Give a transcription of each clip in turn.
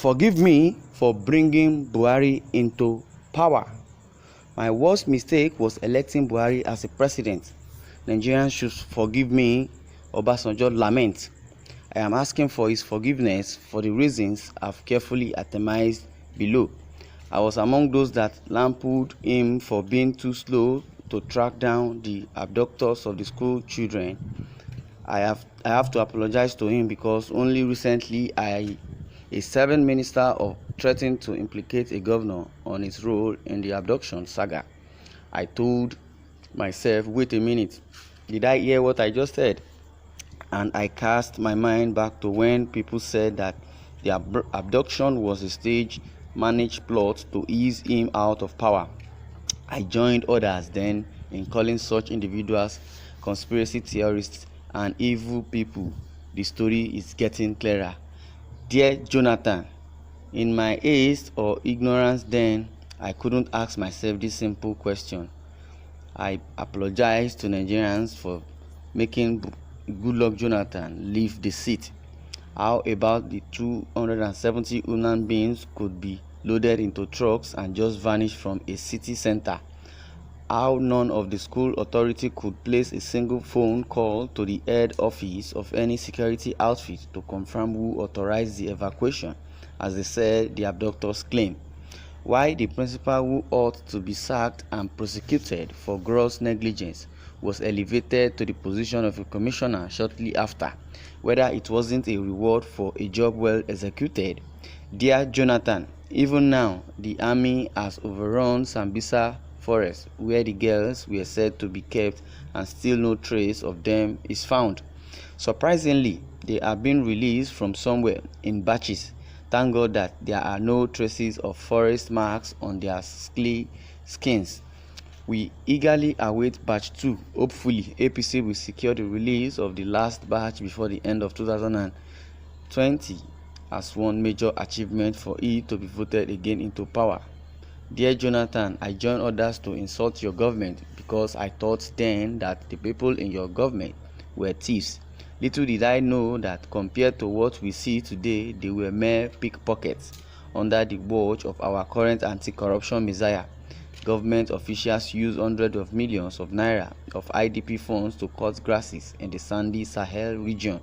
Forgive me for bringing Buhari into power. My worst mistake was electing Buhari as a president. Nigerians should forgive me, Obasanjo lament. I am asking for his forgiveness for the reasons I've carefully itemized below. I was among those that lampooned him for being too slow to track down the abductors of the school children. I have to apologize to him because only recently a 7 minister threatened to implicate a governor on his role in the abduction saga. I told myself, wait a minute, did I hear what I just said? And I cast my mind back to when people said that the abduction was a stage managed plot to ease him out of power. I joined others then in calling such individuals conspiracy theorists and evil people. The story is getting clearer. Dear Jonathan, in my haste or ignorance then, I couldn't ask myself this simple question. I apologize to Nigerians for making Goodluck Jonathan leave the seat. How about the 270 human beings could be loaded into trucks and just vanish from a city center? How none of the school authority could place a single phone call to the head office of any security outfit to confirm who authorized the evacuation, as they said the abductors claim. Why the principal who ought to be sacked and prosecuted for gross negligence was elevated to the position of a commissioner shortly after, whether it wasn't a reward for a job well executed. Dear Jonathan, even now the army has overrun Sambisa forest where the girls were said to be kept, and still no trace of them is found. Surprisingly, they are being released from somewhere in batches. Thank God that there are no traces of forest marks on their skins. We eagerly await batch 2. Hopefully, APC will secure the release of the last batch before the end of 2020 as one major achievement for it to be voted again into power. Dear Jonathan, I join others to insult your government because I thought then that the people in your government were thieves. Little did I know that compared to what we see today, they were mere pickpockets under the watch of our current anti-corruption messiah. Government officials use hundreds of millions of naira of IDP funds to cut grasses in the sandy Sahel region.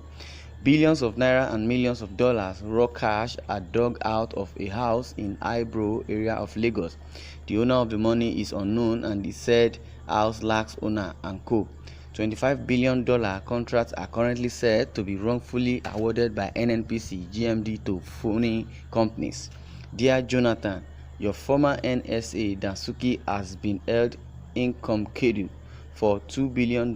Billions of naira and millions of dollars raw cash are dug out of a house in Ibro area of Lagos. The owner of the money is unknown and the said house lacks owner and co. $25 billion contracts are currently said to be wrongfully awarded by NNPC GMD to phony companies. Dear Jonathan, your former NSA Dansuki has been held incognito for $2 billion.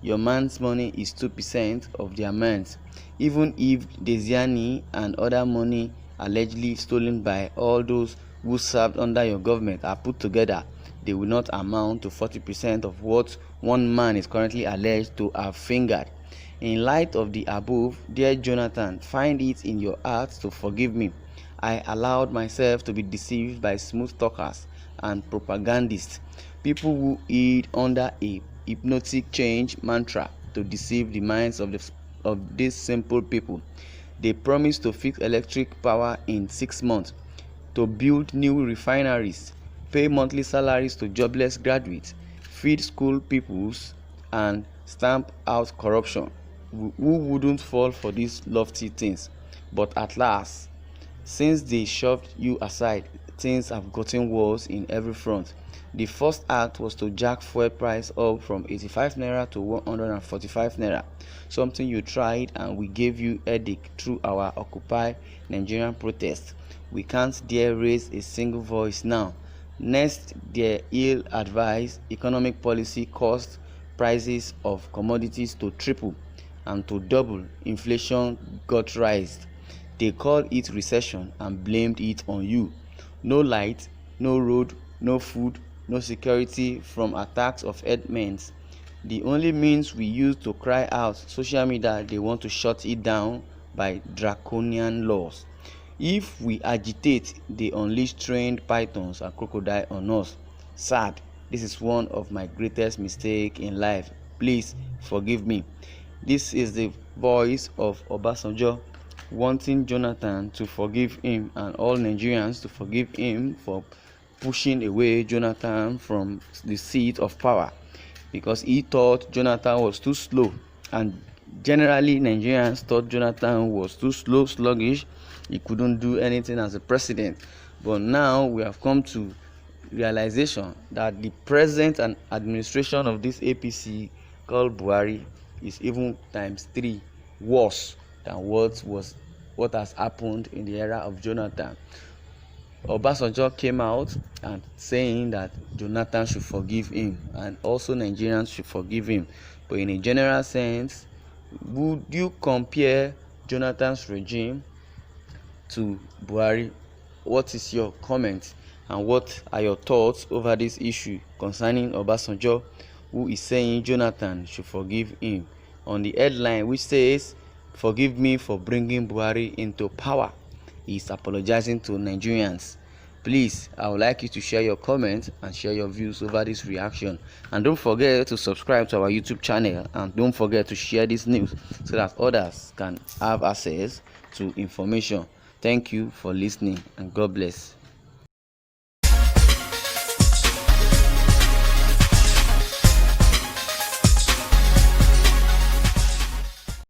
Your man's money is 2% of their man's. Even if Desiani and other money allegedly stolen by all those who served under your government are put together, they will not amount to 40% of what one man is currently alleged to have fingered. In light of the above, dear Jonathan, find it in your heart to forgive me. I allowed myself to be deceived by smooth talkers and propagandists, people who hid under a hypnotic change mantra to deceive the minds of these simple people. They promised to fix electric power in 6 months, to build new refineries, pay monthly salaries to jobless graduates, feed school pupils, and stamp out corruption. Who wouldn't fall for these lofty things? But at last, since they shoved you aside, things have gotten worse in every front. The first act was to jack fuel price up from 85 naira to 145 naira, something you tried and we gave you headache through our Occupy Nigerian protest. We can't dare raise a single voice now. Next, their ill-advised economic policy caused prices of commodities to triple and to double. Inflation got raised. They called it recession and blamed it on you. No light, no road, no food, no security from attacks of herdsmen. The only means we use to cry out, social media, they want to shut it down by draconian laws. If we agitate, they unleash trained pythons and crocodile on us. Sad, this is one of my greatest mistakes in life. Please forgive me. This is the voice of Obasanjo. wanting Jonathan to forgive him and all Nigerians to forgive him for pushing away Jonathan from the seat of power, because he thought Jonathan was too slow, and generally Nigerians thought Jonathan was too slow, sluggish, he couldn't do anything as a president. But now we have come to realization that the present and administration of this APC called Buhari is even times 3 worse than what has happened in the era of Jonathan. Obasanjo came out and saying that Jonathan should forgive him and also Nigerians should forgive him. But in a general sense, would you compare Jonathan's regime to Buhari? What is your comment and what are your thoughts over this issue concerning Obasanjo, who is saying Jonathan should forgive him, on the headline which says, "Forgive me for bringing Buhari into power"? He is apologizing to Nigerians. Please, I would like you to share your comments and share your views over this reaction, and don't forget to subscribe to our YouTube channel, and don't forget to share this news so that others can have access to information. Thank you for listening, and God bless.